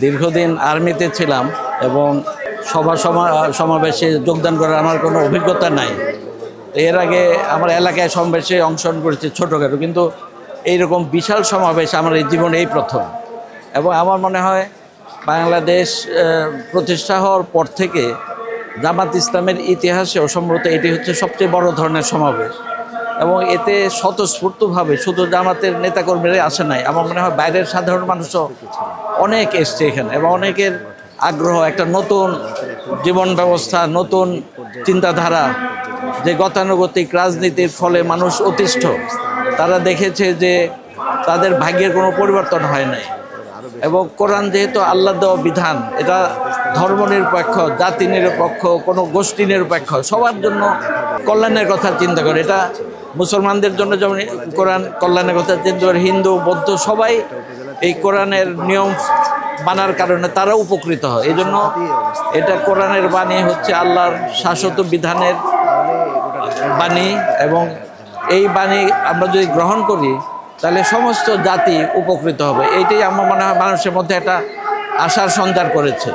দীর্ঘদিন আর্মিতে ছিলাম এবং সমাবেশে যোগদান করার আমার কোনো অভিজ্ঞতা নাই। এর আগে আমার এলাকায় সমাবেশে অংশগ্রহণ করেছি ছোটোখাটো, কিন্তু এইরকম বিশাল সমাবেশ আমার এই জীবনে এই প্রথম। এবং আমার মনে হয় বাংলাদেশ প্রতিষ্ঠা হওয়ার পর থেকে জামাত ইসলামের ইতিহাসে সম্ভবত এটি হচ্ছে সবচেয়ে বড় ধরনের সমাবেশ। এবং এতে স্বতঃস্ফূর্তভাবে শুধু জামাতের নেতাকর্মীরাই আসে নাই, আমার মনে হয় বাইরের সাধারণ মানুষও অনেক এসছে এখানে, এবং অনেকের আগ্রহ একটা নতুন জীবন ব্যবস্থা, নতুন চিন্তাধারা, যে গতানুগতিক রাজনীতির ফলে মানুষ অতিষ্ঠ, তারা দেখেছে যে তাদের ভাগ্যের কোনো পরিবর্তন হয় নাই। এবং কোরআন যেহেতু আল্লাহ দেওয়া বিধান, এটা ধর্ম নিরপেক্ষ, জাতি নিরপেক্ষ, কোনো গোষ্ঠী নিরপেক্ষ, সবার জন্য কল্যাণের কথা চিন্তা করে। এটা মুসলমানদের জন্য যেমন কোরআন কল্যাণের কথা চিন্তা করে, হিন্দু বৌদ্ধ সবাই এই কোরআনের নিয়ম মানার কারণে তারা উপকৃত হয়। এই জন্য এটা কোরআনের বাণী হচ্ছে আল্লাহর শাশ্বত বিধানের বাণী, এবং এই বাণী আমরা যদি গ্রহণ করি তাহলে সমস্ত জাতি উপকৃত হবে। এইটাই আমার মনে হয় মানুষের মধ্যে একটা আশার সঞ্চার করেছে।